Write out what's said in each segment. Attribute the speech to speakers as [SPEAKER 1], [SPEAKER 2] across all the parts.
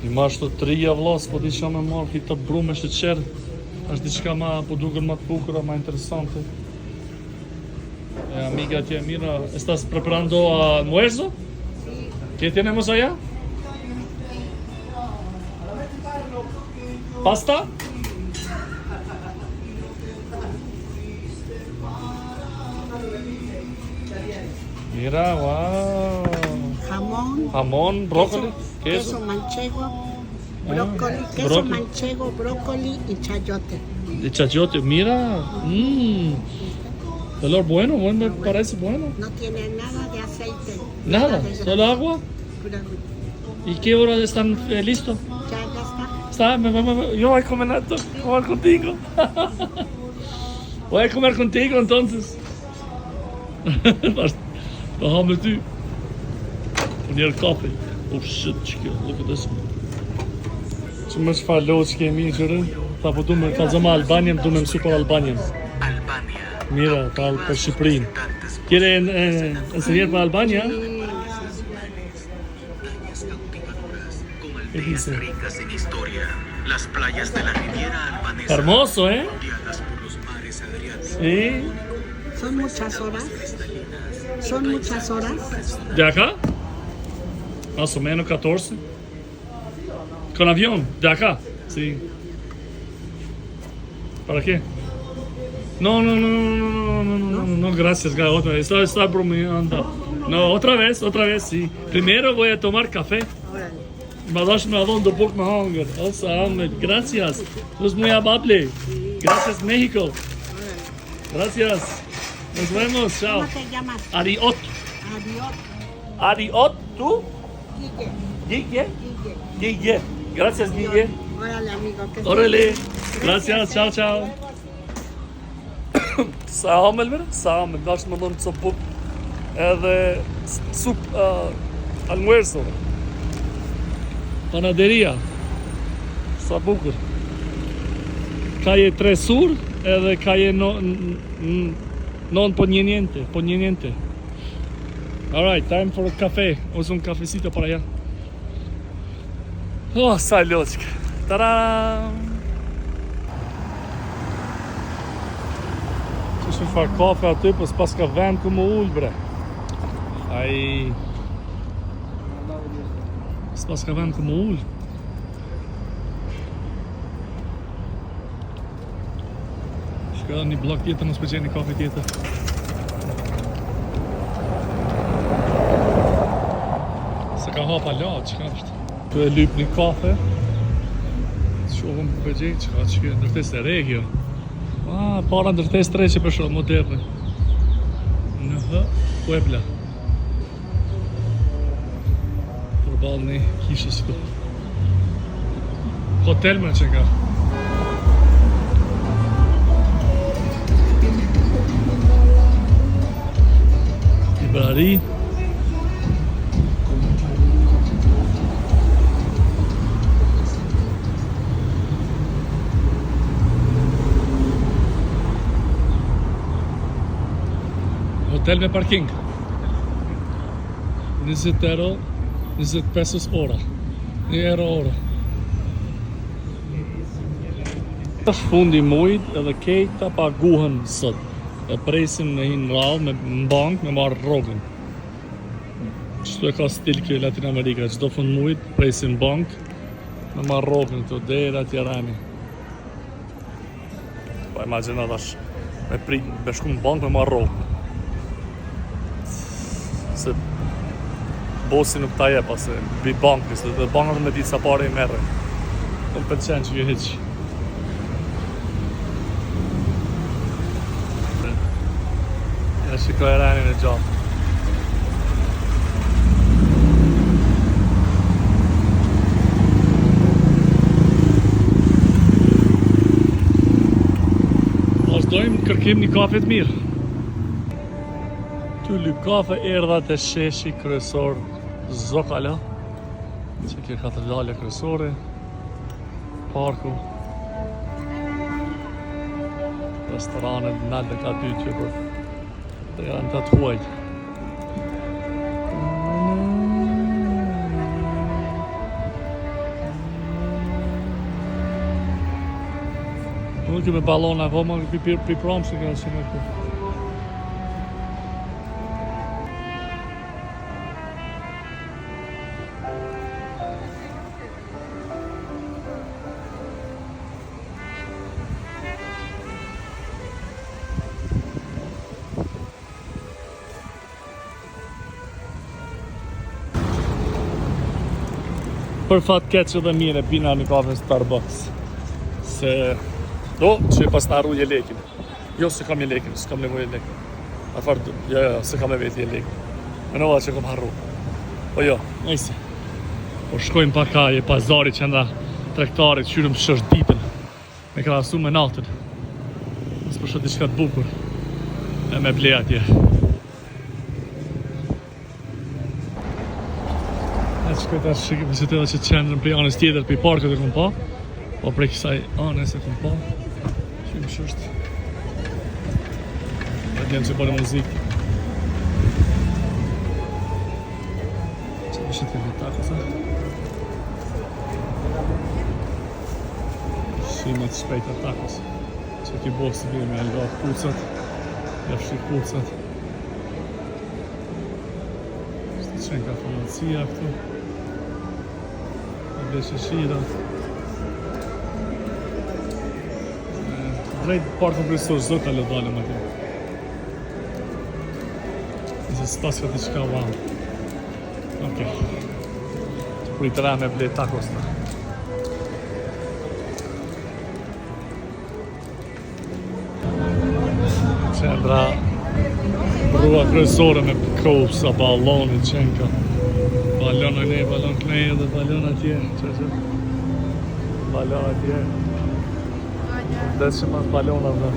[SPEAKER 1] I marrë shto 3 vllas, po di që me marrë këto brume sheqer. Është diçka ma, po duken ma të bukura, ma interesante. Amiga tía, mira, ¿estás preparando almuerzo? ¿Qué tenemos allá? ¿Pasta? Mira, wow. Jamón, brócoli,
[SPEAKER 2] queso manchego, brócoli, manchego, brócoli y chayote.
[SPEAKER 1] De chayote, mira. Color bueno, me parece bueno.
[SPEAKER 2] No tiene nada de aceite.
[SPEAKER 1] Nada, solo agua. ¿Y qué hora están listos?
[SPEAKER 2] Ya
[SPEAKER 1] está. Yo voy a comer contigo. Voy a comer contigo entonces. Vad har du? Och ner kaffe. Oh shit, look at this. Që më shfarlohet që kemi qërë. Ta po du me kalzoma Albanian, du me mësu për Albanian. Mira, ta për Shqipërinë. Quiere enseñar para Albania? ¿Qué dice? Hermoso, ¿eh? Sí.
[SPEAKER 2] Son muchas horas. Son muchas horas.
[SPEAKER 1] ¿De acá? Más o menos 14. Con avión, de acá, sí. ¿Para qué? No, gracias, otra vez. Está bromeando. No, otra vez, sí. Primero voy a tomar café. Me das me dónde poco me hunger. Gracias. Los muy amable. Gracias, México. Gracias. Nos vemos, chao.
[SPEAKER 2] ¿Cómo te llamas?
[SPEAKER 1] Ariot. Ariot, ¿tú? Guille. Gracias, Guille.
[SPEAKER 2] Órale, amigo.
[SPEAKER 1] Órale. Gracias, chao. Sağ Melver, dash më dhënë të buk edhe sup almuerzo. Panaderia. Sa bukur. Calle Tresur edhe calle non poniente. Alright, time for a cafe. Ose un cafecito para allá. Oh, salotska. Ta-da! Që fa kafe aty, po s'pas ka vend ku më ull, bre. S'pas ka vend ku më ull. Shka një blok tjetër, mos pëlqen një kafe tjetër. Se ka hapa la, qka është? Tu e lyp një kafe. Shohëm përgjej, qka që kjo, ndërtes e re kjo. Para ndërtes 3 që për shumë moderne. Në Puebla. Përbal një kishës këtu. Hotel më që nga. Librari. Hotel me parking. 20 euro, 20 pesos ora. 1 euro ora. Është fundi i muajit edhe këta paguhen sot. E presim në hinë rallë me bank me marrë rrogën. Çdo e ka stil kjo Latin Amerika, çdo fund muajit presim bank me marrë rrogën këto deri atje Tirani. Po imagjino tash me shku në bank me marrë rrogën. Se bosi nuk ta jep, ose bi bankës, dhe bankët me ditë sa pare i merre. Nuk pëlqen që ju hiq. Ja shikoj Ranin e gjatë. Vazhdojmë kërkim një kafe të mirë. Ty lyp kafe erdha të sheshi kryesor Zocalo, që kjo katedrale kryesore, parku, restoranet nalë ka dy që për të janë të huaj. Nuk me ballona akoma, pi prom se ka shumë këtu. Për fat keq edhe mire pina në kafe Starbucks. Se do që pas në arru je lekin. Jo se kam je lekin, se kam nevojë lekin. Jo, se kam e vetë je lekin. Me nova që kam harru. Po jo, nëjse. Po shkojmë pa ka, je pazari që nda trektarit, qyrëm shështë ditën. Me krahasu me natën. Nësë për shë diçka të bukur. E me ble atje. Shkoj të shikë vizitera që qendrën prej anës tjetër për i parkët e këmë pa. Po prej kësaj anës e këmë pa. Qymë shështë. E djenë që bërë muzikë. Që vishë të një takësa. Shimet shpejt e takës. Që ki bosë të bërë me elgat kucat. Jafshi kucat. Shtë të qenë ka farmacia këtu. Dhe shëshira. Drejt parkën kryesor zdo ka lodale më të. Nëse s'pas ka t'i qka wow. Okej. Që për i të me ble takos ta. Qendra rrua kryesore me kopsa, balloni, qenka. Balon e ne, balon këne dhe balon atje. Balon atje. Desë që mas balon atë.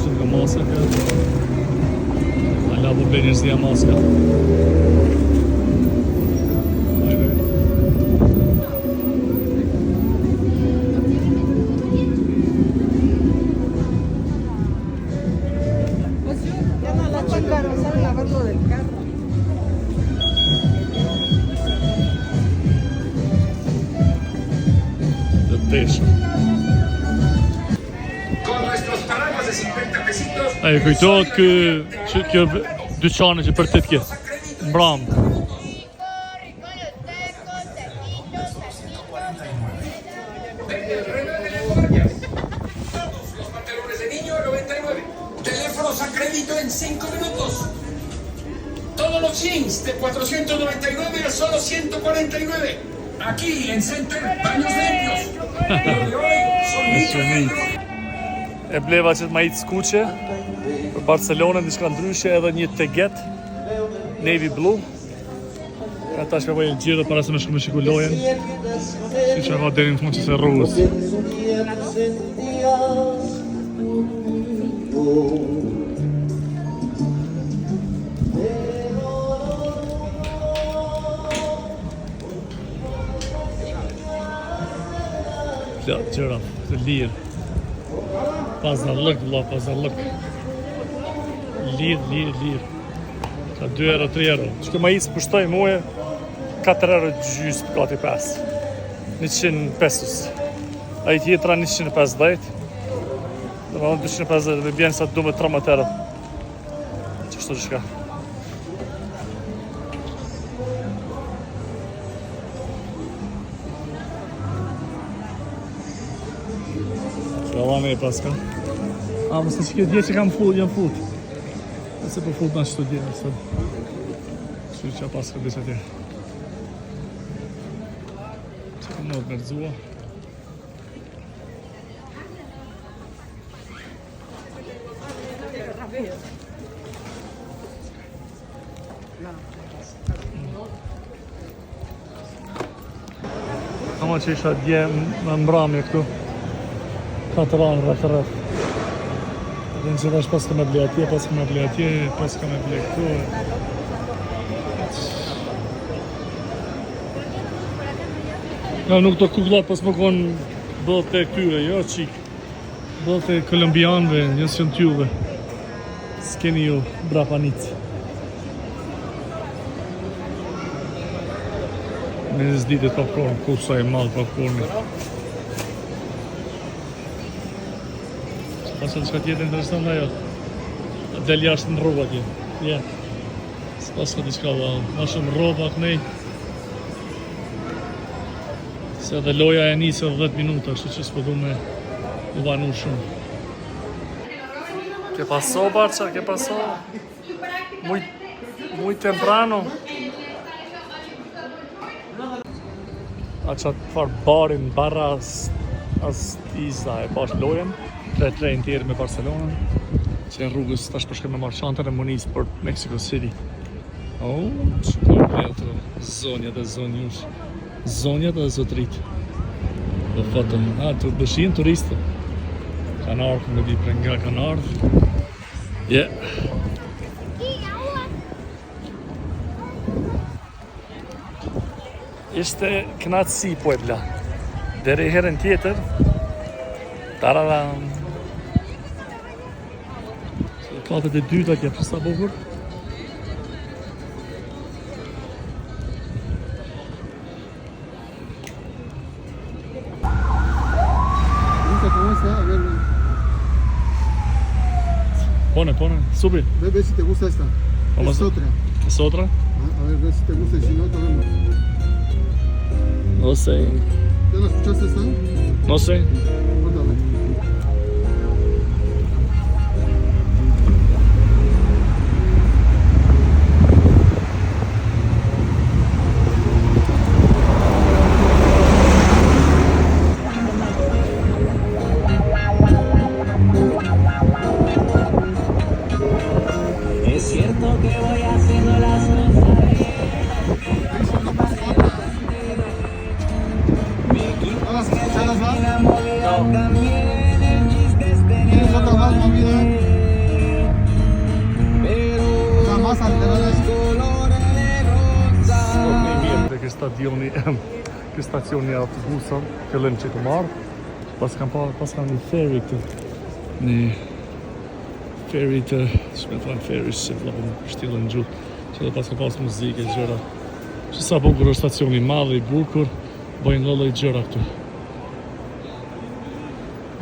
[SPEAKER 1] Që nga masa ka. Ala po blenjës dhja maska. E kujtohet kjo dyqane që për të t'ke mbram.
[SPEAKER 3] Teléfonos a crédito en 5 minutos. Todos los jeans de 499 a solo 149. Aquí en Center Baños Limpios. Lo de hoy son litros.
[SPEAKER 1] E bleva që të ma hitë skuqe për Barcelonën, diçka ndryshe edhe një teget navy blue. Ka ta që bëjë gjirë para se me shku me shiku lojen. Si që ka deri në fund që se rrugës. Plot gjëra, të lirë. Pazarlık, valla pazarlık. Lir. Ka 2 euro, 3 euro. Që të ma isë pushtoj muhe 4 euro gjysë, gati 5. 100 pesos. A i tjetra 150. Dhe ma 250 dhe bjenë sa të du me 13 euro. Qështu që shka. Rallane e paska. A, mësë që këtë dje që kam fut, jam fut. E se po fut në qëto dje, mësë. Që që paska dhe që tje. Që të nëtë mërëzua. Ama që isha dje më mbramje këtu. 4 anë rreth. Dhe në që dash pas ka me ble atje, pas ka me ble atje, pas ka me ble këtu. Ja, nuk të kukullat pas më konë bëllë të këtyre, jo qik. Bëllë të kolumbianve, njësë që në t'juve. S'keni ju brapanit. Me zditit popcorn, kusa e madh popcorni. Pasë që ka tjetë interesant ajo. Del jashtë në rrugë atje. Ja. S'pas ka diçka wow. Ma shumë rroba kënej. Se edhe loja e nisë 10 minuta, kështu që s'po du me u vanu shumë. ¿Qué pasó, Barça? ¿Qué pasó? Muy temprano. A qatë farë barin barra as tisa e pash lojen 3-3 në tjerë me Barcelonën që e rrugës tash përshke me marrë shantën e Moniz për Mexico City. Që ka metro, zonjat e zonjush, zonjat e zotrit. Do fotën, të bëshin turistë. Kanë ardhë, me di për nga kanë ardhë. Ishte knatësi Puebla. Deri herën tjetër. Tararam. Katët e dyta kje sa bukur. Pone, sube.
[SPEAKER 4] Ve si te gusta esta. Es otra.
[SPEAKER 1] ¿Es otra?
[SPEAKER 4] A ver, ve si te gusta y si no, te vemos.
[SPEAKER 1] No sé.
[SPEAKER 4] ¿Ya la escuchaste esta?
[SPEAKER 1] No sé.
[SPEAKER 4] Cuéntame.
[SPEAKER 5] Es cierto que voy haciendo las cosas
[SPEAKER 4] ¿Tienes otra más movida? Jamás alterarás.
[SPEAKER 1] Ke stadioni, ke stacioni autobusën, fillim që të marrë. Pas kam një ferry këtu. Një ferry të, që me thonë ferry që vlapëm shtillën në gjutë. Që dhe pas ka pas muzike, gjëra. Që sa bukur është stacioni madhe i bukur, bojnë lloj gjëra këtu.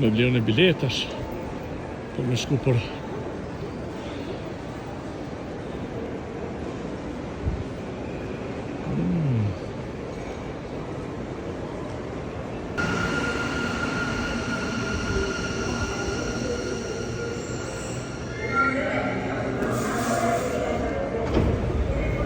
[SPEAKER 1] Me vlerën e biletash, për me shku për